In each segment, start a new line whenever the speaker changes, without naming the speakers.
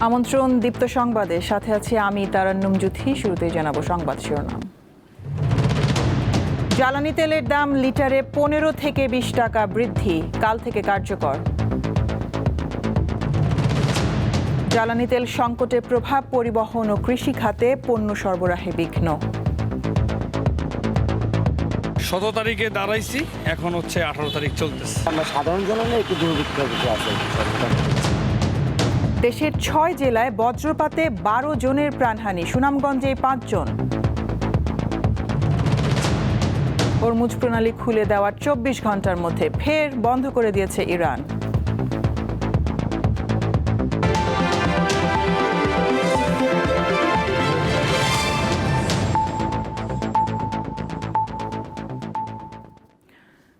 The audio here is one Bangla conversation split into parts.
আমন্ত্রণ দীপ্ত সংবাদে, সাথে আছি আমি তারান্নুম জুথি। শুরুতেই জানাবো সংবাদ শিরোনাম। জ্বালানি তেলের দাম লিটারে 15 থেকে 20 টাকা বৃদ্ধি, কাল থেকে কার্যকর। জ্বালানি তেল সংকটের প্রভাব পরিবহন ও কৃষি খাতে, পণ্য সরবরাহে বিঘ্ন।
17 তারিখে দাঁড়াইছি, এখন হচ্ছে 18 তারিখ চলতেছে।
আমরা সাধারণ জনগণের একটু দুর্ভিক্ষ আছে।
দেশের 6 জেলায় বজ্রপাতে 12 জনের প্রাণহানি, সুনামগঞ্জে 5 জন। হরমুজ প্রণালী খুলে দেওয়ার 24 ঘন্টার মধ্যে ফের বন্ধ করে দিয়েছে ইরান।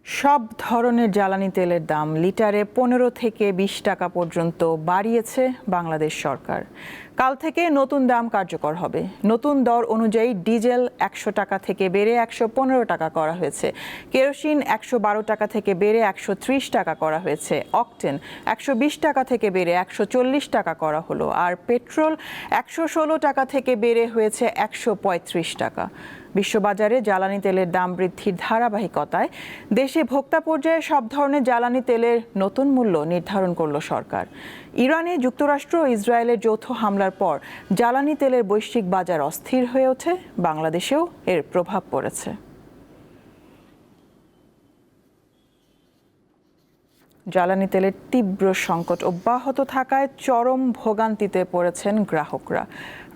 সব ধরনের জ্বালানি তেলের দাম লিটারে 15 থেকে 20 টাকা পর্যন্ত বাড়িয়েছে বাংলাদেশ সরকার। কাল থেকে নতুন দাম কার্যকর হবে। নতুন দর অনুযায়ী ডিজেল 100 টাকা থেকে বেড়ে 115 টাকা করা হয়েছে, কেরোসিন 112 টাকা থেকে বেড়ে 130 টাকা করা হয়েছে, অকটেন 120 টাকা থেকে বেড়ে 140 টাকা করা হলো, আর পেট্রোল 116 টাকা থেকে বেড়ে হয়েছে 135 টাকা। বিশ্ববাজারে জ্বালানি তেলের দাম বৃদ্ধির ধারাবাহিকতায় দেশে ভোক্তা পর্যায়ে সব ধরনের জ্বালানি তেলের নতুন মূল্য নির্ধারণ করল সরকার। ইরানে যুক্তরাষ্ট্র ও ইসরায়েলের যৌথ হামলার পর জ্বালানি তেলের বৈশ্বিক বাজার অস্থির হয়ে ওঠে, বাংলাদেশেও এর প্রভাব পড়েছে। জ্বালানি তেলের তীব্র সংকট অব্যাহত থাকায় চরম ভোগান্তিতে পড়েছেন গ্রাহকরা।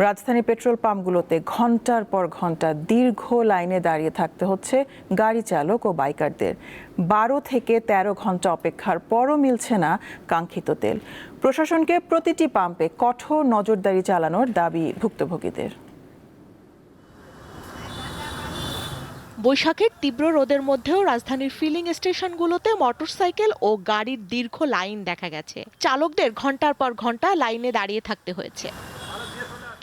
রাজধানী পেট্রোল পাম্পগুলোতে ঘন্টার পর ঘন্টা দীর্ঘ লাইনে দাঁড়িয়ে থাকতে হচ্ছে গাড়ি চালক ও বাইকারদের। 12 থেকে 13 ঘন্টা অপেক্ষার পরও মিলছে না কাঙ্ক্ষিত তেল। প্রশাসনকে প্রতিটি পাম্পে কঠোর নজরদারি চালানোর দাবি ভুক্তভোগীদের।
বৈশাখের তীব্র রোদের মধ্যেও রাজধানীর ফিলিং স্টেশনগুলোতে মোটরসাইকেল ও গাড়ির দীর্ঘ লাইন দেখা গেছে। চালকদের ঘন্টার পর ঘন্টা লাইনে দাঁড়িয়ে থাকতে হয়েছে।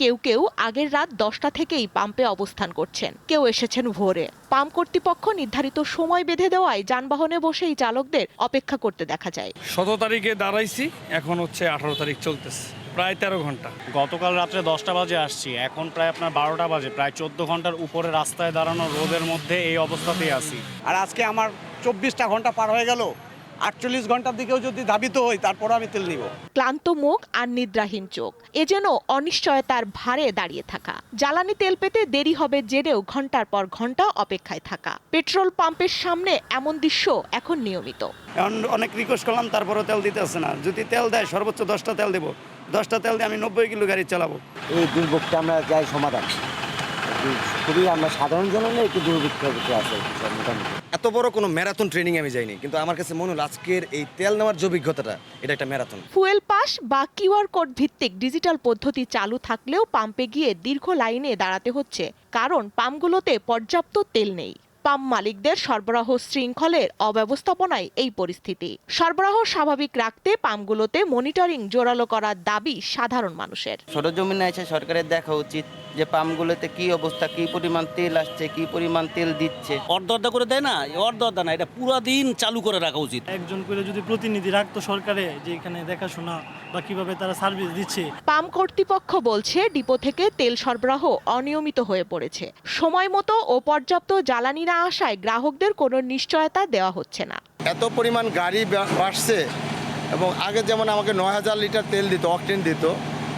কেউ কেউ আগের রাত 10টা থেকেই পাম্পে অবস্থান করছেন, কেউ এসেছেন ভোরে। পাম্প কর্তৃপক্ষ নির্ধারিত সময় বেঁধে দেওয়ায় যানবাহনে বসেই চালকদের অপেক্ষা করতে দেখা যায়।
17 তারিখে দাঁড়াইছি, এখন হচ্ছে 18 তারিখ চলতেছে, প্রায় 13 ঘন্টা।
গতকাল রাত্রে 10টা বাজে আসছি, এখন প্রায় আপনার 12টা বাজে, প্রায় 14 ঘন্টার উপরে রাস্তায় দাঁড়ানো রোদের মধ্যে এই অবস্থাতেই আছি।
আর আজকে আমার 24টা ঘন্টা পার হয়ে গেল। 48 ঘন্টার দিকেও যদি ধাবিত হই, তারপর আমি তেল নিব।
ক্লান্ত মুখ আর নিদ্রাহীন চোখ, এ যেন অনিশ্চয়তার ভারে দাঁড়িয়ে থাকা। জ্বালানি তেল পেতে দেরি হবে জেনেও ঘন্টার পর ঘন্টা অপেক্ষায় থাকা। পেট্রোল পাম্পের সামনে এমন দৃশ্য এখন নিয়মিত।
এখন অনেক রিকোয়েস্ট করলাম, তারপরেও তেল দিতে আসছে না। যদি তেল দেয় সর্বোচ্চ 10টা তেল দেবো। 10টা তেল দিয়ে আমি 90 কিলো গাড়ি চালাবো।
এই দুর্ভোগটা আমরা যাই সমাধান, খুবই আমরা সাধারণ জনগণের একটু দুর্ভিক্ষ আছে মোটামুটি।
এত বড় কোনো ম্যারাথন ট্রেনিং আমি যাইনি, কিন্তু আমার কাছে মনে হলো আজকের এই তেল নেওয়ার যে অভিজ্ঞতাটা, এটা একটা ম্যারাথন।
ফুয়েল পাস বা কিউআর কোড ভিত্তিক ডিজিটাল পদ্ধতি চালু থাকলেও পাম্পে গিয়ে দীর্ঘ লাইনে দাঁড়াতে হচ্ছে, কারণ পাম্পগুলোতে পর্যাপ্ত তেল নেই। পাম্প মালিকদের সরবরাহ শৃঙ্খলের অব্যবস্থাপনায় এই পরিস্থিতি। সরবরাহ স্বাভাবিক রাখতে পাম্পগুলোতে মনিটরিং জোরালো করার দাবি সাধারণ মানুষের।
সরজমিনে এসে সরকারের দেখা উচিত যে পাম্পগুলোতে কি অবস্থা, কি পরিমাণ তেল আসছে, কি পরিমাণ তেল দিচ্ছে।
অর্ধ করে দেয় না, অর্ধ না, এটা পুরো দিন চালু করে রাখা উচিত।
একজন করে যদি প্রতিনিধি রাখতো সরকারে, যে এখানে দেখাশোনা বা কিভাবে তারা সার্ভিস দিচ্ছে।
পাম্প কর্তৃপক্ষ বলছে ডিপো থেকে তেল সরবরাহ অনিয়মিত হয়ে পড়েছে। সময় মতো ও পর্যাপ্ত জ্বালানি না আসায় গ্রাহকদের কোনো নিশ্চয়তা দেওয়া হচ্ছে না।
এত পরিমাণ গাড়ি বাড়ছে, এবং আগে যেমন আমাকে 9000 লিটার তেল দিত, অকটেন দিত,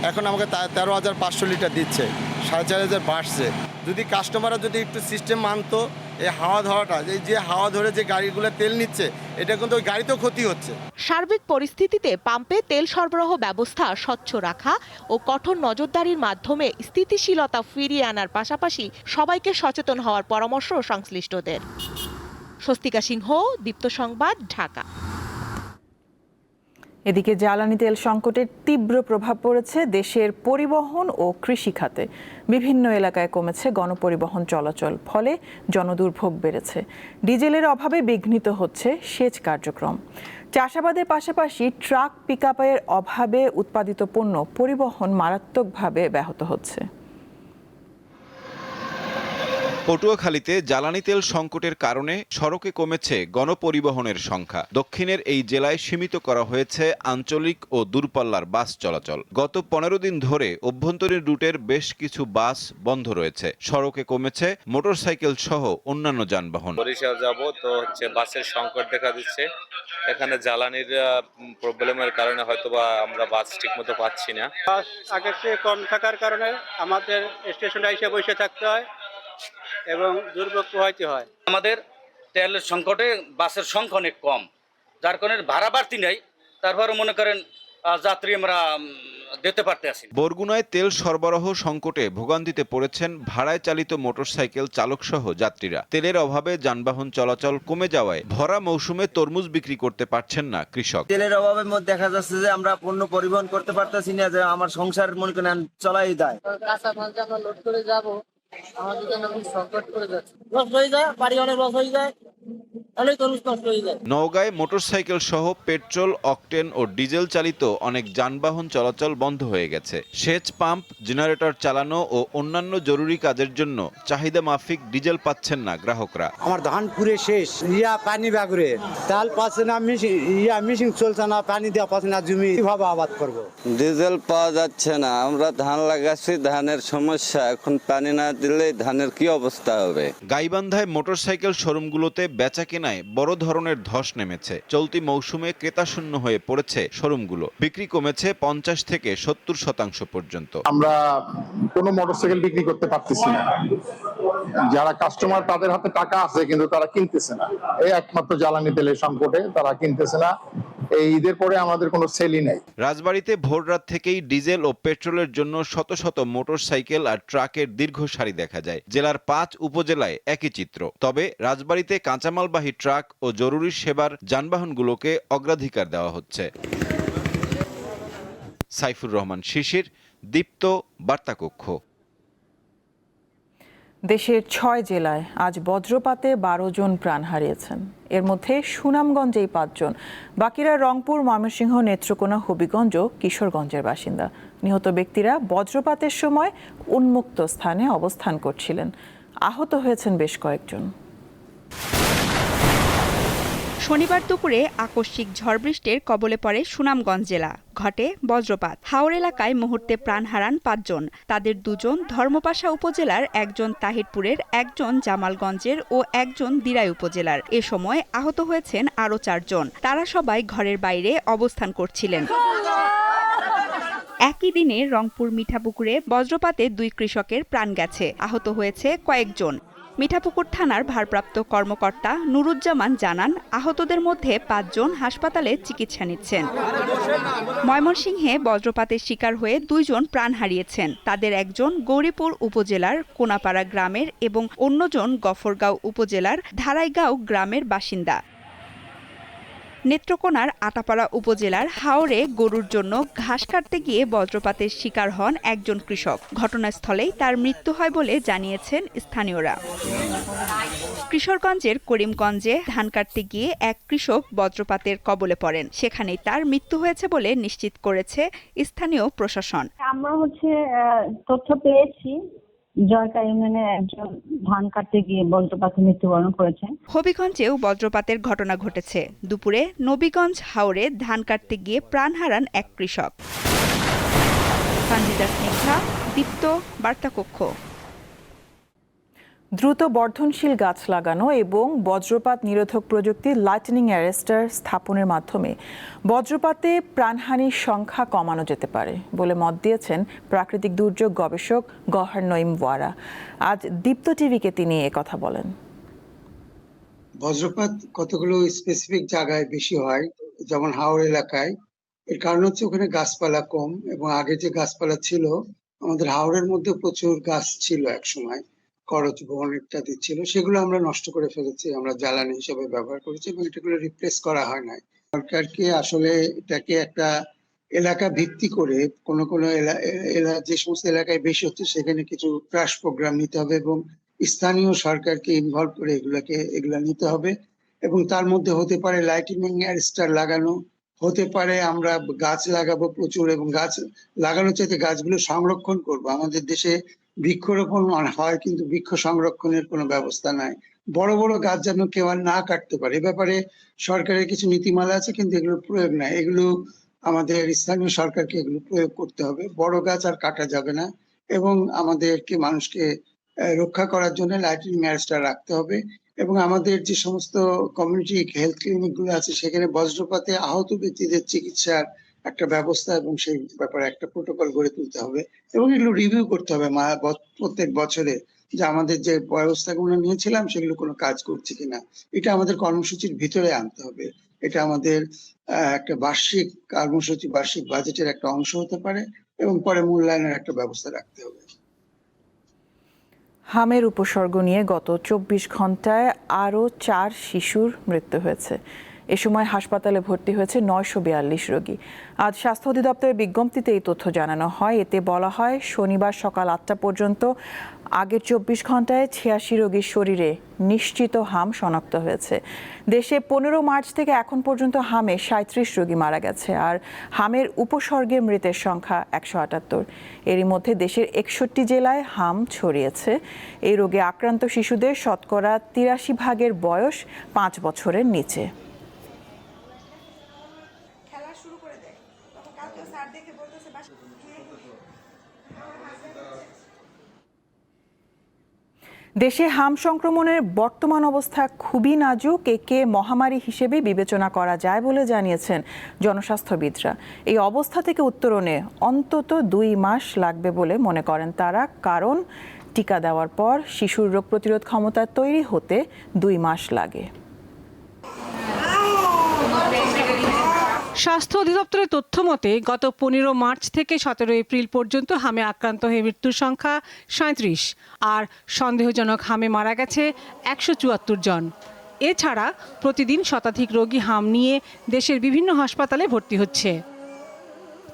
এখন আমাকে 13,500 লিটার দিচ্ছে, 4,500 বাড়ছে। যদি কাস্টমাররা যদি একটু সিস্টেম মানতো, এই হাওয়া ধরাটা, যে হাওয়া ধরে যে গাড়িগুলো তেল নিচ্ছে, এটা কিন্তু ওই গাড়িতেও ক্ষতি হচ্ছে।
সার্বিক পরিস্থিতিতে পাম্পে তেল সরবরাহ ব্যবস্থা স্বচ্ছ রাখা ও কঠোর নজরদারির মাধ্যমে স্থিতিশীলতা ফিরিয়ে আনার পাশাপাশি সবাইকে সচেতন হওয়ার পরামর্শ সংশ্লিষ্টদের। স্বস্তিকা সিংহ, দীপ্ত সংবাদ, ঢাকা।
এদিকে জ্বালানি তেল সংকটের তীব্র প্রভাব পড়েছে দেশের পরিবহন ও কৃষি খাতে। বিভিন্ন এলাকায় কমেছে গণপরিবহন চলাচল, ফলে জনদুর্ভোগ বেড়েছে। ডিজেলের অভাবে বিঘ্নিত হচ্ছে সেচ কার্যক্রম। চাষাবাদের পাশাপাশি ট্রাক পিকআপের অভাবে উৎপাদিত পণ্য পরিবহন মারাত্মকভাবে ব্যাহত হচ্ছে।
পটুয়াখালীতে জ্বালানি তেল সংকটের কারণে সড়কে কমেছে গণপরিবহনের সংখ্যা। দক্ষিণের এই জেলায় সীমিত করা হয়েছে আঞ্চলিক ও দূরপাল্লার বাস চলাচল। গত 15 দিন ধরে অভ্যন্তরীণ রুটের বেশ কিছু বাস বন্ধ রয়েছে। সড়কে কমেছে মোটরসাইকেল সহ অন্যান্য যানবাহন।
বরিশাল যাব তো বাসের সংকট দেখা দিচ্ছে। এখানে জ্বালানির প্রবলেমের কারণে হয়তোবা আমরা বাস ঠিকমতো পাচ্ছি না।
বাস আগের চেয়ে কম থাকার কারণে আমাদের স্টেশনে এসে বসে থাকতে হয় এবং দুর্ভোগ পোহাইতে হয়।
আমাদের তেলের সংকটে বাসের সংখ্যা অনেক কম, যার কারণে ভাড়া বাড়তি নেই। তারপরে মনে করেন যাত্রী আমরা দিতে পারতে আসি।
বরগুনায় তেল সরবরাহ সংকটে ভোগান্তিতে পড়েছেন ভাড়ায় চালিত মোটরসাইকেল চালক সহ যাত্রীরা। তেলের অভাবে যানবাহন চলাচল কমে যাওয়ায় ভরা মৌসুমে তরমুজ বিক্রি করতে পারছেন না কৃষক।
তেলের অভাবের মধ্যে দেখা যাচ্ছে যে আমরা পণ্য পরিবহন করতে পারতেছি না, যে আমার সংসার মনে করেন চলাই দেয়।
কাঁচা মাল আমরা লোড করে যাব, আমাদের জন্য খুব সংকট করে যাচ্ছে। লস হয়ে যায়, বাড়ি অনেক লস হয়ে যায়, তাহলে তরমুজ নষ্ট হয়ে যায়।
নওগাঁয় মোটরসাইকেল সহ পেট্রোল, অকটেন ও ডিজেল চালিত অনেক যানবাহন চলাচল বন্ধ হয়ে গেছে। সেচ পাম্প, জেনারেটর চালানো ও অন্যান্য জরুরি কাজের জন্য চাহিদা মাফিক ডিজেল পাচ্ছেন না গ্রাহকরা।
আমার ধান পুরে শেষ, পানি বাগুরে তাল পাচ্ছে না, মিশিং চলছে না, পানি দেওয়া পাচ্ছে না, জমি কিভাবে আবাদ করব।
ডিজেল পাওয়া যাচ্ছে না, আমরা ধান লাগাচ্ছি, ধানের সমস্যা, এখন পানি না দিলে ধানের কি অবস্থা হবে।
গাইবান্ধায় মোটরসাইকেল শোরুমগুলোতে বেচা কেনায় বড় ধরনের ধস নেমেছে। চলতি মৌসুমে ক্রেতাশূন্য হয়ে পড়েছে শোরুমগুলো। বিক্রি কমেছে 50 থেকে 70% পর্যন্ত।
আমরা কোনো মোটরসাইকেল বিক্রি করতে পারতেছি না। যারা কাস্টমার তাদের হাতে টাকা আছে কিন্তু তারা কিনতেছে না। এই একমাত্র জ্বালানি তেলের সংকটে তারা কিনতেছে না। এই ঈদের পরে আমাদের কোনো সেলই নাই।
রাজবাড়ীতে ভোররাত থেকেই ডিজেল ও পেট্রোলের জন্য শত শত মোটরসাইকেল আর ট্রাকের দীর্ঘ সারি দেখা যায়। জেলার 5 উপজেলায় একই চিত্র। তবে রাজবাড়ীতে কাঁচামালবাহী ট্রাক ও জরুরি সেবার যানবাহনগুলোকে অগ্রাধিকার দেওয়া হচ্ছে। সাইফুর রহমান শিশির, দীপ্ত, বার্তাকক্ষ।
দেশের 6 জেলায় আজ বজ্রপাতে 12 জন প্রাণ হারিয়েছেন। এর মধ্যে সুনামগঞ্জেই 5 জন। বাকিরা রংপুর, ময়মনসিংহ, নেত্রকোনা, হবিগঞ্জ ও কিশোরগঞ্জের বাসিন্দা। নিহত ব্যক্তিরা বজ্রপাতের সময় উন্মুক্ত স্থানে অবস্থান করছিলেন। আহত হয়েছেন বেশ কয়েকজন।
শনিবার দুপুরে আকস্মিক ঝড় বৃষ্টির কবলে পড়ে সুনামগঞ্জ জেলা। ঘটে বজ্রপাত। হাওর এলাকায় মুহূর্তে প্রাণ হারান 5 জন। তাদের 2 জন ধর্মপাশা উপজেলার, একজন তাহিরপুরের, একজন জামালগঞ্জের ও একজন দিরাই উপজেলার। এ সময় আহত হয়েছেন আরও 4 জন। তারা সবাই ঘরের বাইরে অবস্থান করছিলেন। একই দিনে রংপুর মিঠাপুকুরে বজ্রপাতে 2 কৃষকের প্রাণ গেছে। আহত হয়েছে কয়েকজন। মিঠাপুকুর থানার ভারপ্রাপ্ত কর্মকর্তা নুরুজ্জামান জানান, আহতদের মধ্যে 5 জন হাসপাতালে চিকিৎসা নিচ্ছেন। ময়মনসিংহে বজ্রপাতের শিকার হয়ে 2 জন প্রাণ হারিয়েছেন। তাদের একজন গৌরীপুর উপজেলার কোনাপাড়া গ্রামের এবং অন্যজন গফরগাঁও উপজেলার ধারাইগাঁও গ্রামের বাসিন্দা। নেত্রকোনার আটাপাড়া উপজেলার হাওরে গরুর জন্য ঘাস কাটতে গিয়ে বজ্রপাতের শিকার হন একজন কৃষক। ঘটনাস্থলেই তার মৃত্যু হয় বলে জানিয়েছেন স্থানীয়রা। কিশোরগঞ্জের করিমগঞ্জে ধান কাটতে গিয়ে এক কৃষক বজ্রপাতের কবলে পড়েন। সেখানেই তার মৃত্যু হয়েছে বলে নিশ্চিত করেছে স্থানীয় প্রশাসন।
আমরা তথ্য পেয়েছি জয়কা ইউনিয়নে একজন ধান কাটতে গিয়ে বজ্রপাতে মৃত্যুবরণ করেছে।
হবিগঞ্জেও বজ্রপাতের ঘটনা ঘটেছে। দুপুরে নবীগঞ্জ হাওরে ধান কাটতে গিয়ে প্রাণ হারান এক কৃষক। সঞ্জিতা স্নিগ্ধা, দীপ্ত, বার্তাকক্ষ।
দ্রুত বর্ধনশীল গাছ লাগানো এবং বজ্রপাত নিরোধক প্রযুক্তি লাইটনিং অ্যারেস্টার স্থাপনের মাধ্যমে বজ্রপাতে প্রাণহানির সংখ্যা কমানো যেতে পারে বলে মত দিয়েছেন প্রাকৃতিক দুর্যোগ গবেষক গওহার নঈম ওয়ারা। আজ দীপ্ত টিভিকে তিনি কথা বলেন।
বজ্রপাত কতগুলো স্পেসিফিক জায়গায় বেশি হয়, যেমন হাওড় এলাকায়। এর কারণ হচ্ছে ওখানে গাছপালা কম, এবং আগে যে গাছপালা ছিল, আমাদের হাওড়ের মধ্যে প্রচুর গাছ ছিল একসময়, করচ বন ইত্যাদি ছিল, সেগুলো আমরা নষ্ট করে ফেলেছি, আমরা জ্বালানি হিসেবে ব্যবহার করেছি এবং এটাগুলো রিপ্লেস করা হয় নাই। সরকারকে আসলে এটাকে একটা এলাকা ভিত্তি করে কোনো যে সমস্ত এলাকায় বেশি হচ্ছে সেখানে কিছু ক্রাশ প্রোগ্রাম নিতে হবে এবং স্থানীয় সরকারকে ইনভলভ করে এগুলা নিতে হবে। এবং তার মধ্যে হতে পারে লাইটিনিং অ্যারেস্টার লাগানো, হতে পারে আমরা গাছ লাগাবো প্রচুর, এবং গাছ লাগানোর চাইতে গাছগুলো সংরক্ষণ করবো। আমাদের দেশে বৃক্ষরোপণ হয় কিন্তু বৃক্ষ সংরক্ষণের কোনো ব্যবস্থা নাই। বড় বড় গাছ যেন কেউ আর না কাটতে পারে, এ ব্যাপারে সরকারের কিছু নীতিমালা আছে কিন্তু এগুলোর প্রয়োগ নাই। এগুলো আমাদের স্থানীয় সরকারকে এগুলো প্রয়োগ করতে হবে। বড় গাছ আর কাটা যাবে না এবং আমাদেরকে মানুষকে রক্ষা করার জন্য লাইটিনিং অ্যারেস্টার রাখতে হবে এবং আমাদের যে সমস্ত কমিউনিটি হেলথ ক্লিনিক গুলো আছে সেখানে বজ্রপাতে আহত ব্যক্তিদের চিকিৎসার একটা ব্যবস্থা এবং সেই ব্যাপারে একটা প্রোটোকল গড়ে তুলতে হবে এবং এগুলো রিভিউ করতে হবে প্রত্যেক বছরে যে আমাদের যে ব্যবস্থাগুলো নিয়েছিলাম সেগুলো কোনো কাজ করছে কিনা। এটা আমাদের কর্মসূচির ভিতরে আনতে হবে। এটা আমাদের একটা বার্ষিক কর্মসূচি, বার্ষিক বাজেটের একটা অংশ হতে পারে এবং পরে মূল্যায়নের একটা ব্যবস্থা রাখতে হবে।
হামের উপসর্গ নিয়ে গত 24 ঘন্টায় আরও 4 শিশুর মৃত্যু হয়েছে। এ সময় হাসপাতালে ভর্তি হয়েছে 942 রোগী। আজ স্বাস্থ্য অধিদপ্তরের বিজ্ঞপ্তিতে এই তথ্য জানানো হয়। এতে বলা হয় শনিবার সকাল 8টা পর্যন্ত আগের 24 ঘন্টায় 86 রোগীর শরীরে নিশ্চিত হাম শনাক্ত হয়েছে। দেশে 15 মার্চ থেকে এখন পর্যন্ত হামে 37 রোগী মারা গেছে, আর হামের উপসর্গে মৃতের সংখ্যা 178। এরই মধ্যে দেশের 61 জেলায় হাম ছড়িয়েছে। এই রোগে আক্রান্ত শিশুদের শতকরা 83% বয়স 5 বছরের নিচে। দেশে হাম সংক্রমণের বর্তমান অবস্থা খুবই নাজুক। একে মহামারী হিসেবে বিবেচনা করা যায় বলে জানিয়েছেন জনস্বাস্থ্যবিদরা। এই অবস্থা থেকে উত্তরণে অন্তত 2 মাস লাগবে বলে মনে করেন তারা, কারণ টিকা দেওয়ার পর শিশুর রোগ প্রতিরোধ ক্ষমতা তৈরি হতে 2 মাস লাগে।
স্বাস্থ্য অধিদপ্তরের তথ্য মতে গত 15 মার্চ থেকে 17 এপ্রিল পর্যন্ত হামে আক্রান্ত হয়ে মৃত্যুর সংখ্যা 37, আর সন্দেহজনক হামে মারা গেছে 174 জন। এছাড়া প্রতিদিন শতাধিক রোগী হাম নিয়ে দেশের বিভিন্ন হাসপাতালে ভর্তি হচ্ছে।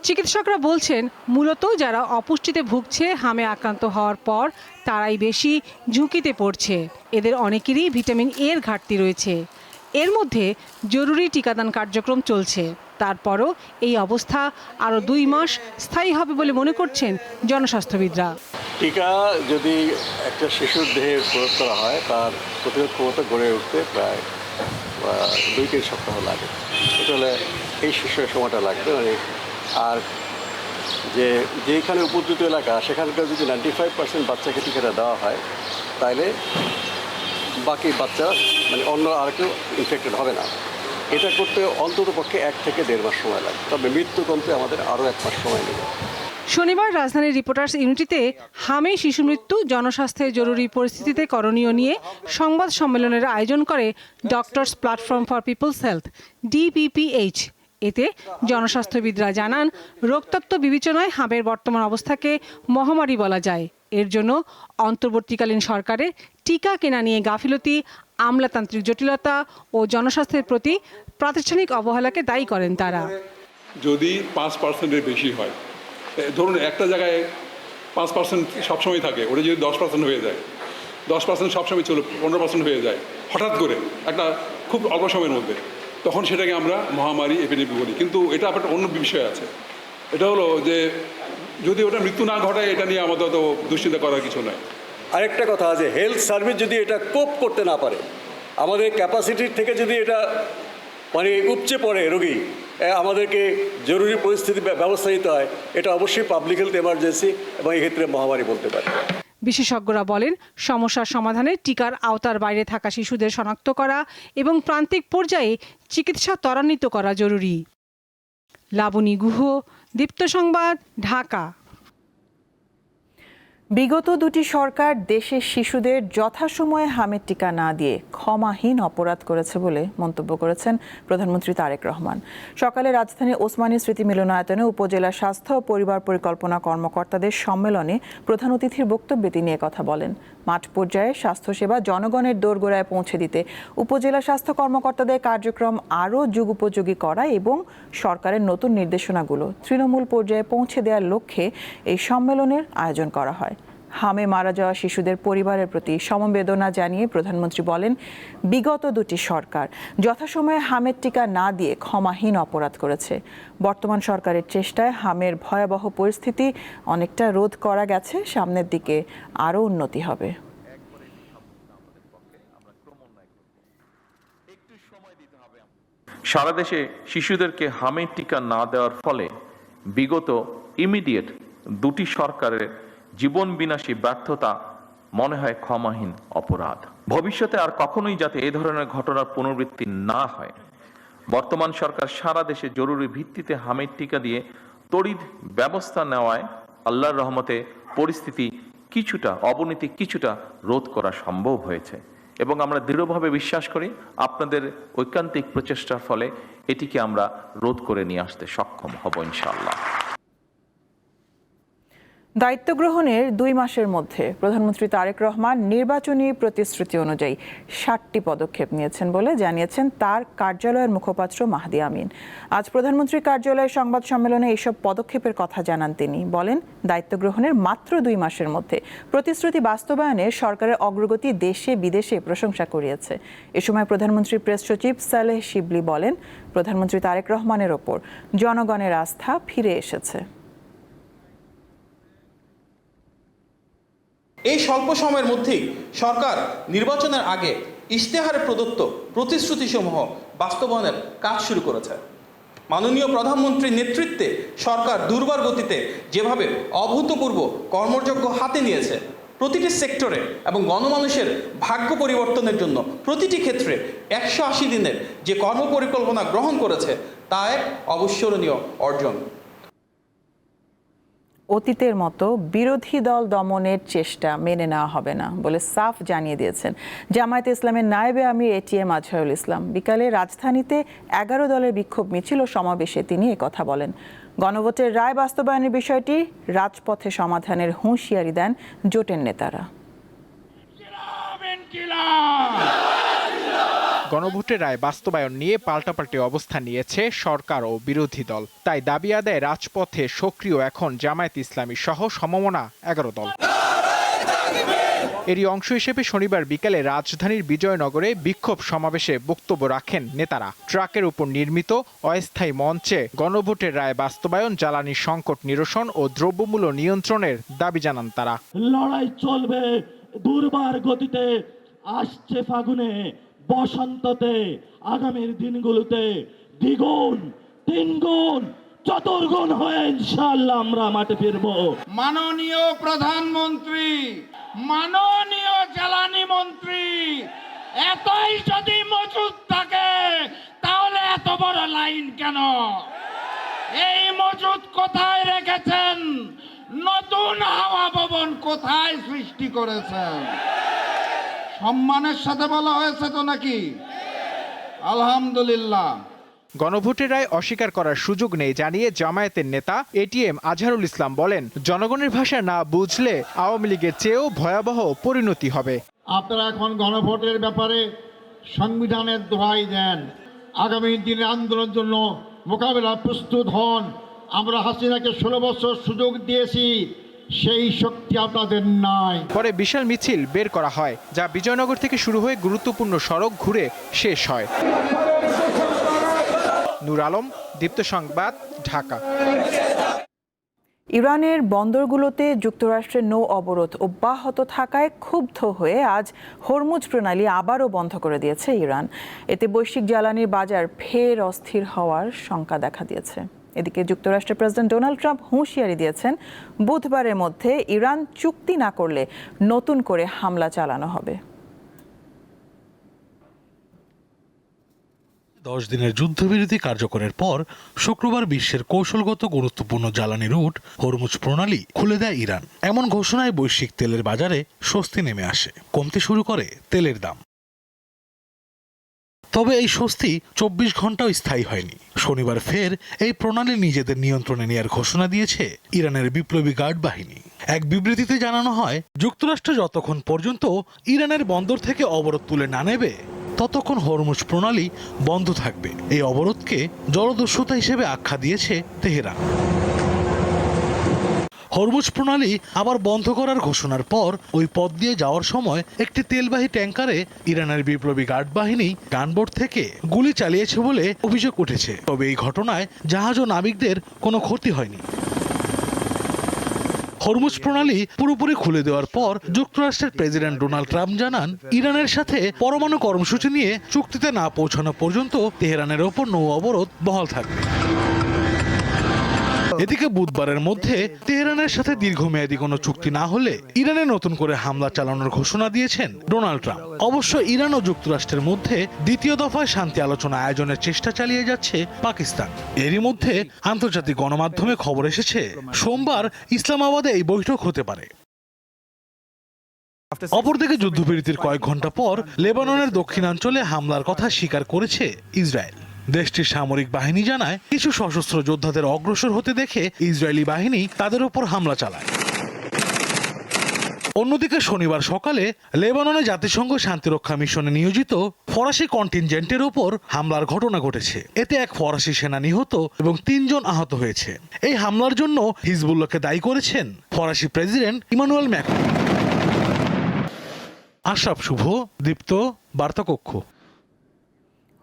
চিকিৎসকরা বলছেন, মূলত যারা অপুষ্টিতে ভুগছে হামে আক্রান্ত হওয়ার পর তারাই বেশি ঝুঁকিতে পড়ছে। এদের অনেকেরই ভিটামিন এ এর ঘাটতি রয়েছে। এর মধ্যে জরুরি টিকাদান কার্যক্রম চলছে। তারপরও এই অবস্থা আরও 2 মাস স্থায়ী হবে বলে মনে করছেন জনস্বাস্থ্যবিদরা।
টিকা যদি একটা শিশুর দেহে প্রয়োগ করা হয় তার প্রতিরোধ ক্ষমতা গড়ে উঠতে প্রায় 2-3 সপ্তাহ লাগে। এটা হলে এই শিশুর সময়টা লাগবে। আর যেখানে উপদ্রুত এলাকা সেখানকার যদি 95% বাচ্চাকে টিকাটা দেওয়া হয় তাহলে বাকি বাচ্চা অন্য আর কেউ ইনফেক্টেড হবে না। এটা করতে অন্তত পক্ষে 1 থেকে 1.5 মাস সময় লাগে, তবে মৃত্যু কমতে আমাদের আরও 1 মাস সময় নেবে।
শনিবার রাজধানীর রিপোর্টার্স ইউনিটিতে হামে শিশু মৃত্যু জনস্বাস্থ্যের জরুরি পরিস্থিতিতে করণীয় নিয়ে সংবাদ সম্মেলনের আয়োজন করে doctors platform for people's health DPPH। এতে জনস্বাস্থ্যবিদরা জানান, রোগতত্ত্ব বিবেচনায় হামের বর্তমান অবস্থাকে মহামারী বলা যায়। এর জন্য অন্তর্বর্তীকালীন সরকারের টিকা কেনা নিয়ে গাফিলতি, আমলাতান্ত্রিক জটিলতা ও জনস্বাস্থ্যের প্রতি প্রাতিষ্ঠানিক অবহেলাকে দায়ী করেন তারা।
যদি 5%-এর বেশি হয়, ধরুন একটা জায়গায় 5% সবসময় থাকে, ওটা যদি 10% হয়ে যায়, 10% সবসময় চলো 15% হয়ে যায় হঠাৎ করে একটা খুব অল্প সময়ের মধ্যে, তখন সেটাকে আমরা মহামারী এপিডেমিক বলি। কিন্তু এটা একটা অন্য বিষয় আছে। এটা হলো যে যদি ওটা মৃত্যু না ঘটায়, এটা নিয়ে আমাদের তো দুশ্চিন্তা করার কিছু নয়।
আরেকটা কথা আছে, হেলথ সার্ভিস যদি এটা কোপ করতে না পারে, আমাদের ক্যাপাসিটির থেকে যদি এটা উপচে পড়ে রোগী, আমাদেরকে জরুরি পরিস্থিতি ব্যবস্থা নিতে হয়, এটা অবশ্যই পাবলিক হেলথ এমার্জেন্সি এবং এক্ষেত্রে মহামারী বলতে পারে।
বিশেষজ্ঞরা বলেন, সমস্যার সমাধানে টিকার আওতার বাইরে থাকা শিশুদের শনাক্ত করা এবং প্রান্তিক পর্যায়ে চিকিৎসা ত্বরান্বিত করা জরুরি। লাবণী গুহ, দীপ্ত সংবাদ, ঢাকা।
বিগত 2টি সরকার দেশের শিশুদের যথাসময়ে হামের টিকা না দিয়ে ক্ষমাহীন অপরাধ করেছে বলে মন্তব্য করেছেন প্রধানমন্ত্রী তারেক রহমান। সকালে রাজধানীর ওসমানী স্মৃতি মিলনায়তনে উপজেলা স্বাস্থ্য ও পরিবার পরিকল্পনা কর্মকর্তাদের সম্মেলনে প্রধান অতিথির বক্তব্যে তিনি কথা বলেন। মাঠ পর্যায়ে স্বাস্থ্যসেবা জনগণের দোরগোড়ায় পৌঁছে দিতে উপজেলা স্বাস্থ্য কর্মকর্তাদের কার্যক্রম আরও যুগোপযোগী করা এবং সরকারের নতুন নির্দেশনাগুলো তৃণমূল পর্যায়ে পৌঁছে দেওয়ার লক্ষ্যে এই সম্মেলনের আয়োজন করা হয়। হামে মারা যাওয়া শিশুদের পরিবারের প্রতি সমবেদনা জানিয়ে প্রধানমন্ত্রী বলেন, বিগত দুটি সরকার যথাসময়ে হামের টিকা না দিয়ে ক্ষমাহীন অপরাধ করেছে। বর্তমান সরকারের চেষ্টায় হামের ভয়াবহ পরিস্থিতি অনেকটা রোধ করা গেছে, সামনের দিকে আরও উন্নতি হবে।
সারা দেশে শিশুদেরকে হামের টিকা না দেওয়ার ফলে বিগত ইমিডিয়েট দুটি সরকারের জীবন বিনাশী ব্যর্থতা মনে হয় ক্ষমাহীন অপরাধ। ভবিষ্যতে আর কখনোই যাতে এই ধরনের ঘটনার পুনরাবৃত্তি না হয়, বর্তমান সরকার সারা দেশে জরুরি ভিত্তিতে হামের টিকা দিয়ে তড়িৎ ব্যবস্থা নেওয়ায় আল্লাহর রহমতে পরিস্থিতি অবনতি কিছুটা রোধ করা সম্ভব হয়েছে এবং আমরা দৃঢ়ভাবে বিশ্বাস করি আপনাদের ঐকান্তিক প্রচেষ্টার ফলে এটিকে আমরা রোধ করে নিয়ে আসতে সক্ষম হব ইনশাআল্লাহ।
দায়িত্ব গ্রহণের 2 মাসের মধ্যে প্রধানমন্ত্রী তারেক রহমান নির্বাচনী প্রতিশ্রুতি অনুযায়ী 60টি পদক্ষেপ নিয়েছেন বলে জানিয়েছেন তার কার্যালয়ের মুখপাত্র মাহদি আমিন। আজ প্রধানমন্ত্রীর কার্যালয়ে সংবাদ সম্মেলনে এইসব পদক্ষেপের কথা জানান তিনি। বলেন, দায়িত্ব গ্রহণের মাত্র 2 মাসের মধ্যে প্রতিশ্রুতি বাস্তবায়নে সরকারের অগ্রগতি দেশে বিদেশে প্রশংসা কুড়িয়েছে। এ সময় প্রধানমন্ত্রীর প্রেস সচিব সালেহ শিবলি বলেন, প্রধানমন্ত্রী তারেক রহমানের ওপর জনগণের আস্থা ফিরে এসেছে।
এই স্বল্প সময়ের মধ্যেই সরকার নির্বাচনের আগে ইশতেহারে প্রদত্ত প্রতিশ্রুতিসমূহ বাস্তবায়নের কাজ শুরু করেছে। মাননীয় প্রধানমন্ত্রীর নেতৃত্বে সরকার দুর্বার গতিতে যেভাবে অভূতপূর্ব কর্মযজ্ঞ হাতে নিয়েছে, প্রতিটি সেক্টরে এবং গণমানুষের ভাগ্য পরিবর্তনের জন্য প্রতিটি ক্ষেত্রে 180 দিনের যে কর্মপরিকল্পনা গ্রহণ করেছে তা এক অবিস্মরণীয় অর্জন।
অতীতের মতো বিরোধী দল দমনের চেষ্টা মেনে নেওয়া হবে না বলে সাফ জানিয়ে দিয়েছেন জামায়াতে ইসলামের নায়েবে আমির এটিএম আজহারুল ইসলাম। বিকালে রাজধানীতে 11 দলের বিক্ষোভ মিছিল ও সমাবেশে তিনি একথা বলেন। গণভোটের রায় বাস্তবায়নের বিষয়টি রাজপথে সমাধানের হুঁশিয়ারি দেন জোটের নেতারা।
গণভোটের রায় বাস্তবায়ন নিয়ে পাল্টাপাল্টি অবস্থান নিয়েছে সরকার ও বিরোধী দল। তাই দাবি আদায়ে রাজপথে সক্রিয় এখন জামায়াত ইসলামী সহ সমমনা 11 দল। এরই অংশ হিসেবে শনিবার বিকেলে রাজধানীর বিজয়নগরে বিক্ষোভ সমাবেশে বক্তব্য রাখেন নেতারা। ট্রাকের উপর নির্মিত অস্থায়ী মঞ্চে গণভোটের রায় বাস্তবায়ন, জ্বালানি সংকট নিরসন ও দ্রব্যমূল্য নিয়ন্ত্রণের দাবি জানান তারা।
লড়াই চলবে দুর্বার গতিতে, আসছে ফাগুনে, বসন্ততে, আগামীর দিনগুলোতে দ্বিগুণ, তিনগুণ, চতুর্গুণ হয়ে ইনশাআল্লাহ আমরা মাঠে ফিরবো।
মাননীয় প্রধানমন্ত্রী, মাননীয় জ্বালানি মন্ত্রী, এতই যদি মজুদ থাকে তাহলে এত বড় লাইন কেন? এই মজুদ কোথায় রেখেছেন? নতুন হাওয়া ভবন কোথায় সৃষ্টি করেছেন? সম্মানের সাথে বলা হয়েছে তো নাকি? আলহামদুলিল্লাহ।
গণভোটের রায় অস্বীকার করার সুযোগ নেই জানিয়ে জামায়াতের নেতা এটিএম আজহারুল ইসলাম বলেন, জনগণের ভাষা না বুঝলে আওয়ামী লীগের চেয়েও ভয়াবহ পরিণতি হবে।
আপনারা এখন গণভোটের ব্যাপারে সংবিধানের দোহাই দেন, আগামী দিনে আন্দোলনের জন্য মোকাবেলা প্রস্তুত হন। আমরা হাসিনাকে 16 বছর সুযোগ দিয়েছি, সেই শক্তি আপনাদের নাই।
পরে বিশাল মিছিল বের করা হয়, যা বিজয়নগর থেকে শুরু হয়ে গুরুত্বপূর্ণ সড়ক ঘুরে শেষ হয়। নূর আলম, দীপ্ত সংবাদ, ঢাকা।
ইরানের বন্দরগুলোতে যুক্তরাষ্ট্রের নৌ অবরোধ অব্যাহত থাকায় ক্ষুব্ধ হয়ে আজ হরমুজ প্রণালী আবারও বন্ধ করে দিয়েছে ইরান। এতে বৈশ্বিক জ্বালানির বাজার ফের অস্থির হওয়ার শঙ্কা দেখা দিয়েছে। এদিকে যুক্তরাষ্ট্রের প্রেসিডেন্ট ডোনাল্ড ট্রাম্প হুঁশিয়ারি দিয়েছেন, বুধবারের মধ্যে ইরান চুক্তি না করলে নতুন করে হামলা চালানো হবে।
10 দিনের যুদ্ধবিরতি কার্যকরের পর শুক্রবার বিশ্বের কৌশলগত গুরুত্বপূর্ণ জ্বালানি রুট হরমুজ প্রণালী খুলে দেয় ইরান। এমন ঘোষণায় বৈশ্বিক তেলের বাজারে স্বস্তি নেমে আসে, কমতে শুরু করে তেলের দাম। তবে এই স্বস্তি 24 ঘন্টাও স্থায়ী হয়নি। শনিবার ফের এই প্রণালী নিজেদের নিয়ন্ত্রণে নেওয়ার ঘোষণা দিয়েছে ইরানের বিপ্লবী গার্ড বাহিনী। এক বিবৃতিতে জানানো হয়, যুক্তরাষ্ট্র যতক্ষণ পর্যন্ত ইরানের বন্দর থেকে অবরোধ তুলে না নেবে ততক্ষণ হরমুজ প্রণালী বন্ধ থাকবে। এই অবরোধকে জলদস্যুতা হিসেবে আখ্যা দিয়েছে তেহরান। হরমুজ প্রণালী আবার বন্ধ করার ঘোষণার পর ওই পথ দিয়ে যাওয়ার সময় একটি তেলবাহী ট্যাঙ্কারে ইরানের বিপ্লবী গার্ড বাহিনী গানবোট থেকে গুলি চালিয়েছে বলে অভিযোগ উঠেছে। তবে এই ঘটনায় জাহাজ ও নাবিকদের কোনো ক্ষতি হয়নি। হরমুজ প্রণালী পুরোপুরি খুলে দেওয়ার পর যুক্তরাষ্ট্রের প্রেসিডেন্ট ডোনাল্ড ট্রাম্প জানান, ইরানের সাথে পরমাণু কর্মসূচি নিয়ে চুক্তিতে না পৌঁছানো পর্যন্ত তেহরানের ওপর নৌ অবরোধ বহাল থাকবে। এদিকে বুধবারের মধ্যে তেহরানের সাথে দীর্ঘমেয়াদী কোনো চুক্তি না হলে ইরানে নতুন করে হামলা চালানোর ঘোষণা দিয়েছেন ডোনাল্ড ট্রাম্প। অবশ্য ইরান ও যুক্তরাষ্ট্রের মধ্যে দ্বিতীয় দফায় শান্তি আলোচনা আয়োজনের চেষ্টা চালিয়ে যাচ্ছে পাকিস্তান। এরই মধ্যে আন্তর্জাতিক গণমাধ্যমে খবর এসেছে সোমবার ইসলামাবাদে এই বৈঠক হতে পারে। অপরদিকে যুদ্ধবিরতির কয়েক ঘন্টা পর লেবাননের দক্ষিণাঞ্চলে হামলার কথা স্বীকার করেছে ইসরায়েল। দেশটির সামরিক বাহিনী জানায়, কিছু সশস্ত্র যোদ্ধাদের অগ্রসর হতে দেখে ইসরায়েলি বাহিনী তাদের উপর হামলা চালায়। অন্যদিকে শনিবার সকালে লেবাননে জাতিসংঘ শান্তিরক্ষা মিশনে নিয়োজিত ফরাসি কন্টিনজেন্টের উপর হামলার ঘটনা ঘটেছে। এতে এক ফরাসি সেনা নিহত এবং 3 জন আহত হয়েছে। এই হামলার জন্য হিজবুল্লাহকে দায়ী করেছেন ফরাসি প্রেসিডেন্ট ইমানুয়েল ম্যাক্রন। আশরাফ শুভ, দীপ্ত, বার্তাকক্ষ।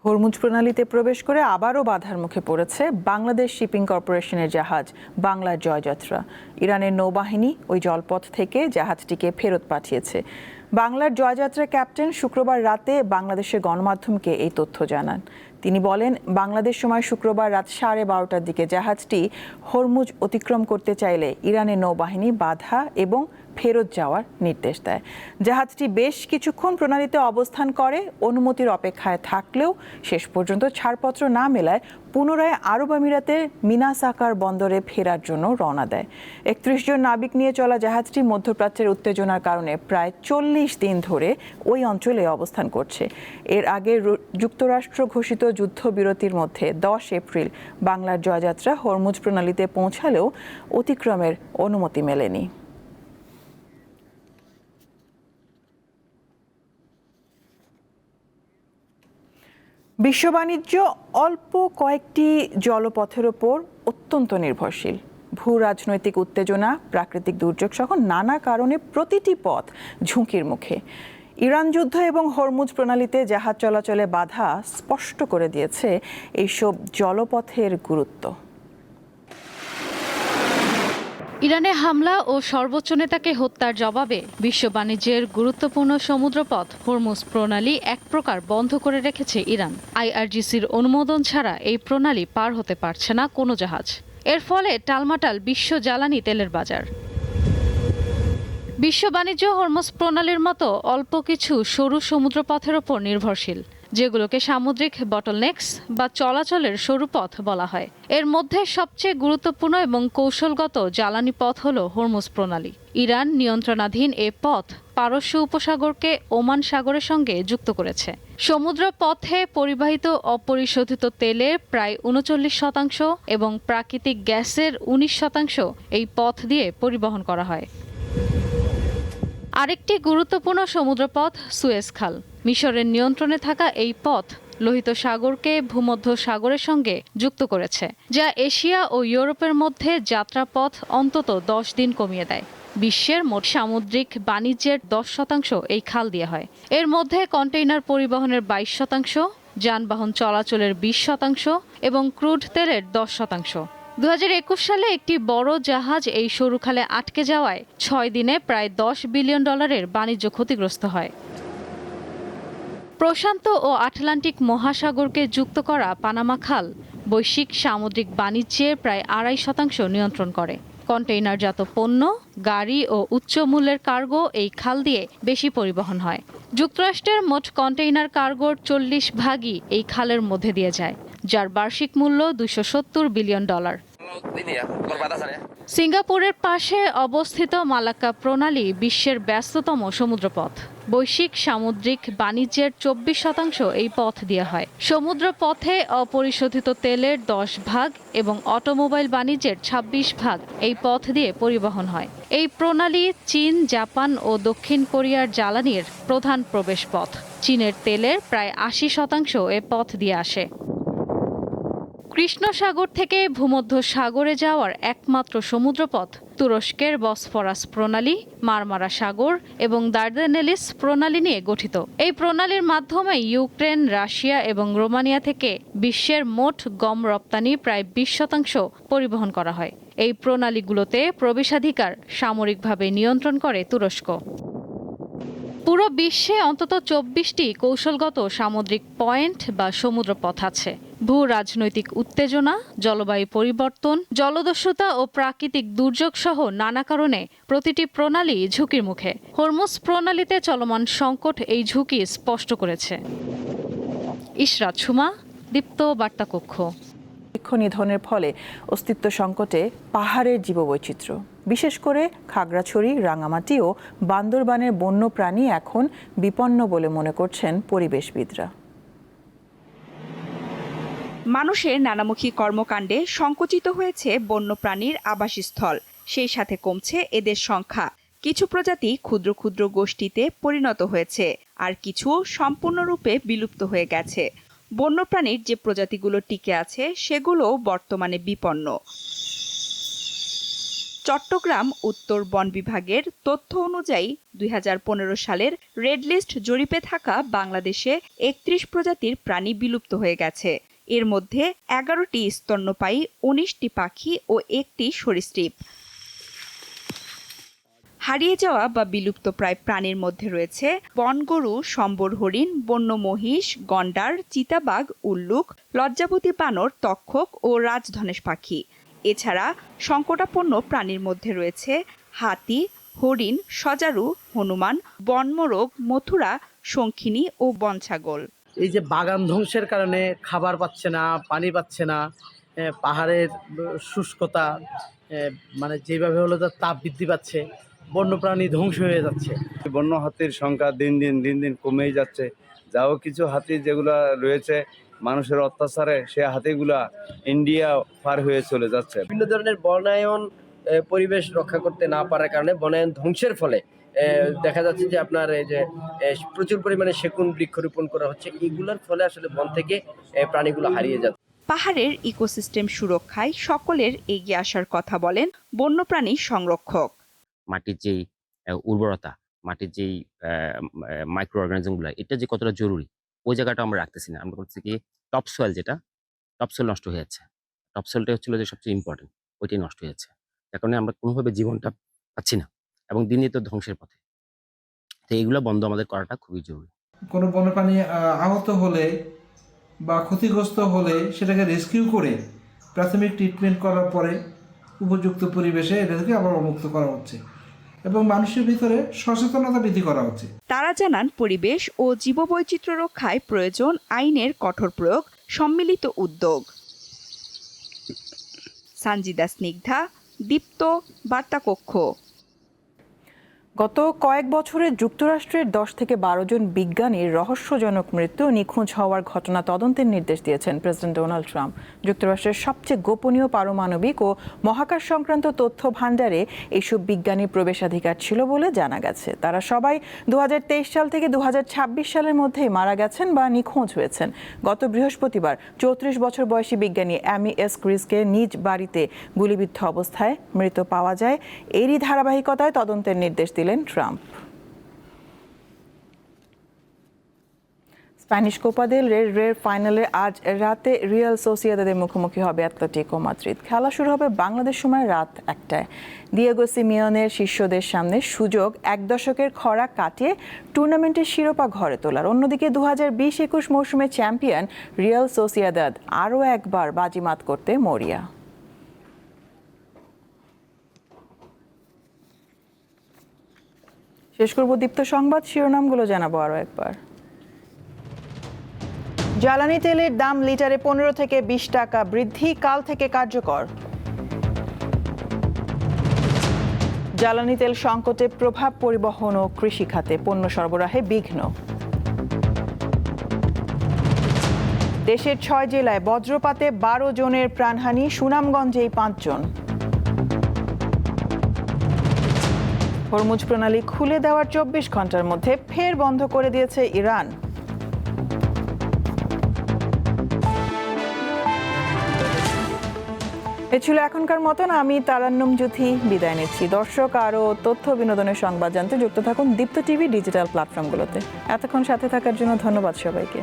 হরমুজ প্রণালীতে প্রবেশ করে আবারও বাধার মুখে পড়েছে বাংলাদেশ শিপিং কর্পোরেশনের জাহাজ বাংলার জয়যাত্রা। ইরানের নৌবাহিনী ওই জলপথ থেকে জাহাজটিকে ফেরত পাঠিয়েছে। বাংলার জয়যাত্রা ক্যাপ্টেন শুক্রবার রাতে বাংলাদেশের গণমাধ্যমকে এই তথ্য জানান। তিনি বলেন, বাংলাদেশ সময় শুক্রবার রাত 12:30টার দিকে জাহাজটি হরমুজ অতিক্রম করতে চাইলে ইরানের নৌবাহিনী বাধা এবং ফেরত যাওয়ার নির্দেশ দেয়। জাহাজটি বেশ কিছুক্ষণ প্রণালীতে অবস্থান করে অনুমতির অপেক্ষায় থাকলেও শেষ পর্যন্ত ছাড়পত্র না মেলায় পুনরায় আরব আমিরাতের মিনাসাকার বন্দরে ফেরার জন্য রওনা দেয়। 31 জন নাবিক নিয়ে চলা জাহাজটি মধ্যপ্রাচ্যের উত্তেজনার কারণে প্রায় 40 দিন ধরে ওই অঞ্চলে অবস্থান করছে। এর আগে যুক্তরাষ্ট্র ঘোষিত যুদ্ধবিরতির মধ্যে 10 এপ্রিল বাংলার জয়যাত্রা হরমুজ প্রণালীতে পৌঁছালেও অতিক্রমের অনুমতি মেলেনি। বিশ্ব বাণিজ্য অল্প কয়েকটি জলপথের ওপর অত্যন্ত নির্ভরশীল। ভূ রাজনৈতিক উত্তেজনা, প্রাকৃতিক দুর্যোগ সহ নানা কারণে প্রতিটি পথ ঝুঁকির মুখে। ইরান যুদ্ধ এবং হরমুজ প্রণালীতে জাহাজ চলাচলে বাধা স্পষ্ট করে দিয়েছে এইসব জলপথের গুরুত্ব।
ইরানে হামলা ও সর্বোচ্চ নেতাকে হত্যার জবাবে বিশ্ব বাণিজ্যের গুরুত্বপূর্ণ সমুদ্রপথ হরমুজ প্রণালী এক প্রকার বন্ধ করে রেখেছে ইরান। আইআরজিসির অনুমোদন ছাড়া এই প্রণালী পার হতে পারছে না কোনো জাহাজ। এর ফলে টালমাটাল বিশ্ব জ্বালানি তেলের বাজার। বিশ্ব বাণিজ্য হরমুজ প্রণালীর মতো অল্প কিছু সরু সমুদ্রপথের ওপর নির্ভরশীল, যেগুলোকে সামুদ্রিক বটলনেক্স বা চলাচলের সরু পথ বলা হয়। এর মধ্যে সবচেয়ে গুরুত্বপূর্ণ এবং কৌশলগত জ্বালানি পথ হল হরমুজ প্রণালী। ইরান নিয়ন্ত্রণাধীন এ পথ পারস্য উপসাগরকে ওমান সাগরের সঙ্গে যুক্ত করেছে। সমুদ্র পথে পরিবাহিত অপরিশোধিত তেলের প্রায় 39% এবং প্রাকৃতিক গ্যাসের 19% এই পথ দিয়ে পরিবহন করা হয়। আরেকটি গুরুত্বপূর্ণ সমুদ্রপথ সুয়েজ খাল। মিশরের নিয়ন্ত্রণে থাকা এই পথ লোহিত সাগরকে ভূমধ্য সাগরের সঙ্গে যুক্ত করেছে, যা এশিয়া ও ইউরোপের মধ্যে যাত্রাপথ অন্তত 10 দিন কমিয়ে দেয়। বিশ্বের মোট সামুদ্রিক বাণিজ্যের 10% এই খাল দিয়ে হয়। এর মধ্যে কন্টেইনার পরিবহনের 22%, যানবাহন চলাচলের 20% এবং ক্রুড তেলের 10%। 2021 সালে একটি বড় জাহাজ এই সরু খালে আটকে যাওয়ায় 6 দিনে প্রায় $10 বিলিয়ন বাণিজ্য ক্ষতিগ্রস্ত হয়। প্রশান্ত ও আটলান্টিক মহাসাগরকে যুক্ত করা পানামা খাল বৈশ্বিক সামুদ্রিক বাণিজ্যের প্রায় 2.5% নিয়ন্ত্রণ করে। কন্টেইনারজাত পণ্য, গাড়ি ও উচ্চ মূল্যের কার্গো এই খাল দিয়ে বেশি পরিবহন হয়। যুক্তরাষ্ট্রের মোট কন্টেইনার কার্গোর 40% এই খালের মধ্যে দিয়ে যায়, যার বার্ষিক মূল্য $270 বিলিয়ন। সিঙ্গাপুরের পাশে অবস্থিত মালাক্কা প্রণালী বিশ্বের ব্যস্ততম সমুদ্রপথ। বৈশ্বিক সামুদ্রিক বাণিজ্যের 24% এই পথ দিয়ে হয়। সমুদ্র পথে অপরিশোধিত তেলের 10% এবং অটোমোবাইল বাণিজ্যের 26% এই পথ দিয়ে পরিবহন হয়। এই প্রণালী চীন, জাপান ও দক্ষিণ কোরিয়ার জ্বালানির প্রধান প্রবেশ পথ। চীনের তেলের প্রায় 80% এ পথ দিয়ে আসে। কৃষ্ণ সাগর থেকে ভূমধ্য সাগরে যাওয়ার একমাত্র সমুদ্রপথ তুরস্কের বসফরাস প্রণালী, মারমারা সাগর এবং দার্দানেলিস প্রণালী নিয়ে গঠিত। এই প্রণালীর মাধ্যমে ইউক্রেন, রাশিয়া এবং রোমানিয়া থেকে বিশ্বের মোট গম রপ্তানি প্রায় 20% পরিবহন করা হয়। এই প্রণালীগুলোতে প্রবেশাধিকার সামরিকভাবে নিয়ন্ত্রণ করে তুরস্ক। পুরো বিশ্বে অন্তত 24টি কৌশলগত সামুদ্রিক পয়েন্ট বা সমুদ্রপথ আছে। ভূ রাজনৈতিক উত্তেজনা, জলবায়ু পরিবর্তন, জলদস্যুতা ও প্রাকৃতিক দুর্যোগ সহ নানা কারণে প্রতিটি প্রণালী ঝুঁকির মুখে। হরমুজ প্রণালীতে চলমান সংকট এই ঝুঁকি স্পষ্ট করেছে। ইশরাত সুমা, দীপ্ত বার্তা কক্ষ।
বৃক্ষ নিধনের ফলে অস্তিত্ব সংকটে পাহাড়ের জীববৈচিত্র্য, বিশেষ করে খাগড়াছড়ি, রাঙামাটি ও বান্দরবানের বন্য প্রাণী এখন বিপন্ন বলে মনে করছেন পরিবেশবিদরা।
মানুষের নানামুখী কর্মকাণ্ডে সংকুচিত হয়েছে বন্যপ্রাণীর আবাসস্থল, সেই সাথে কমছে এদের সংখ্যা। কিছু প্রজাতি ক্ষুদ্র ক্ষুদ্র গোষ্ঠীতে পরিণত হয়েছে, আর কিছু সম্পূর্ণরূপে বিলুপ্ত হয়ে গেছে। বন্যপ্রাণীর যে প্রজাতিগুলো টিকে আছে সেগুলোও বর্তমানে বিপন্ন। চট্টগ্রাম উত্তর বন বিভাগের তথ্য অনুযায়ী 2015 সালের রেড লিস্ট জরিপে থাকা বাংলাদেশে 31 প্রজাতির প্রাণী বিলুপ্ত হয়ে গেছে। এর মধ্যে 11টি স্তন্যপায়ী, 19টি পাখি ও 1টি সরীসৃপ। হারিয়ে যাওয়া বা বিলুপ্ত প্রায় প্রাণীর মধ্যে রয়েছে বনগরু, সম্বর হরিণ, বন্য মহিষ, গন্ডার, চিতাবাঘ, উল্লুক, লজ্জাবতী বানর, তক্ষক ও রাজধনেশ পাখি। এছাড়া সংকটাপন্ন প্রাণীর মধ্যে রয়েছে হাতি, হরিণ, সজারু, হনুমান, বনমোরগ, মথুরা, শঙ্খিনী ও বনছাগল।
এই যে বাগান ধ্বংসের কারণে খাবার পাচ্ছে না, পানি পাচ্ছে না, পাহাড়ের শুষ্কতা, মানে যেভাবে হলো তার তাপ বৃদ্ধি পাচ্ছে, বন্যপ্রাণী ধ্বংস হয়ে যাচ্ছে।
বন্য হাতির সংখ্যা দিন দিন কমেই যাচ্ছে। যাও কিছু হাতি যেগুলা রয়েছে মানুষের অত্যাচারে, সে হাতিগুলা ইন্ডিয়া পার হয়ে চলে যাচ্ছে।
বিভিন্ন ধরনের বনায়ন পরিবেশ রক্ষা করতে না পারার কারণে বনায়ন ধ্বংসের ফলে দেখা যাচ্ছে যে আপনার এই যে প্রচুর পরিমাণে সেগুন বৃক্ষরোপণ করা হচ্ছে, এগুলোর ফলে আসলে বন থেকে প্রাণীগুলো হারিয়ে যাচ্ছে।
পাহাড়ের ইকোসিস্টেম সুরক্ষায় সকলের এগিয়ে আসার কথা বলেন বন্যপ্রাণী সংরক্ষক।
মাটির যেই উর্বরতা, মাটির যেই মাইক্রো অর্গানিজমগুলো, এটা যে কতটা জরুরি ওই জায়গাটা আমরা রাখতেছি না। আমরা বলছি কি টপ সয়েল, যেটা টপ সয়েল নষ্ট হয়ে যাচ্ছে। টপ সয়েলটা হচ্ছিল যে সবচেয়ে ইম্পর্টেন্ট, ওইটাই নষ্ট হয়ে যাচ্ছে। যার কারণে আমরা কোনোভাবে জীবনটা পাচ্ছি না এবং দিন দিন তো ধ্বংসের পথে। তো এইগুলো বন্ধ আমাদের করাটা খুবই জরুরি।
কোনো বন্যপ্রাণী আহত হলে বা ক্ষতিগ্রস্ত হলে সেটাকে রেস্কিউ করে প্রাথমিক ট্রিটমেন্ট করার পরে উপযুক্ত পরিবেশে এটাকে আবার মুক্ত করা হচ্ছে এবং মানুষের ভিতরে সচেতনতা বৃদ্ধি করা হচ্ছে।
তারা জানান পরিবেশ ও জীববৈচিত্র্য রক্ষায় প্রয়োজন আইনের কঠোর প্রয়োগ, সম্মিলিত উদ্যোগ। সানজিদা স্নিগ্ধা, দীপ্ত বার্তা কক্ষ।
গত কয়েক বছরে যুক্তরাষ্ট্রের 10 থেকে 12 জন বিজ্ঞানীর রহস্যজনক মৃত্যু, নিখোঁজ হওয়ার ঘটনা তদন্তের নির্দেশ দিয়েছেন প্রেসিডেন্ট ডোনাল্ড ট্রাম্প। যুক্তরাষ্ট্রের সবচেয়ে গোপনীয় পারমাণবিক ও মহাকাশ সংক্রান্ত তথ্য ভাণ্ডারে এইসব বিজ্ঞানীর প্রবেশাধিকার ছিল বলে জানা গেছে। তারা সবাই 2023 সাল থেকে 2026 সালের মধ্যেই মারা গেছেন বা নিখোঁজ হয়েছেন। গত বৃহস্পতিবার 34 বছর বয়সী বিজ্ঞানী অ্যামি এস ক্রিসকে নিজ বাড়িতে গুলিবিদ্ধ অবস্থায় মৃত পাওয়া যায়। এরই ধারাবাহিকতায় তদন্তের নির্দেশ দিলেন ট্রাম্প। স্প্যানিশ কোপা দেল রের ফাইনালে আজ রাতে রিয়াল সোসিয়েদাদের মুখোমুখি হবে অ্যাটলেটিকো মাদ্রিদ। খেলা শুরু হবে বাংলাদেশ সময় রাত 1টায়। দিয়েগো সিমিওনের শিষ্যদের সামনে সুযোগ এক দশকের খরা কাটিয়ে টুর্নামেন্টের শিরোপা ঘরে তোলার। অন্যদিকে 2020-21 মৌসুমে চ্যাম্পিয়ন রিয়াল সোসিয়েদাদ আরও একবার বাজিমাত করতে মরিয়া। শেষ করব দীপ্ত সংবাদ, শিরোনামগুলো জানাবো আরও একবার। জ্বালানি তেলের দাম লিটারে 15 থেকে 20 টাকা বৃদ্ধি কাল থেকে কার্যকর। জ্বালানি তেল সংকটে প্রভাব পরিবহন ও কৃষি খাতে, পণ্য সরবরাহে বিঘ্ন। দেশের 6 জেলায় বজ্রপাতে 12 জনের প্রাণহানি, সুনামগঞ্জেই 5 জন। হরমুজ প্রণালী খুলে দেওয়ার 24 ঘন্টার মধ্যে ফের বন্ধ করে দিয়েছে ইরান। এ ছিল এখনকার মতন। আমি তারান্নুম জুথি বিদায় নিচ্ছি। দর্শক, আরও তথ্য বিনোদনের সংবাদ জানতে যুক্ত থাকুন দীপ্ত টিভি ডিজিটাল প্ল্যাটফর্মগুলোতে। এতক্ষণ সাথে থাকার জন্য ধন্যবাদ সবাইকে।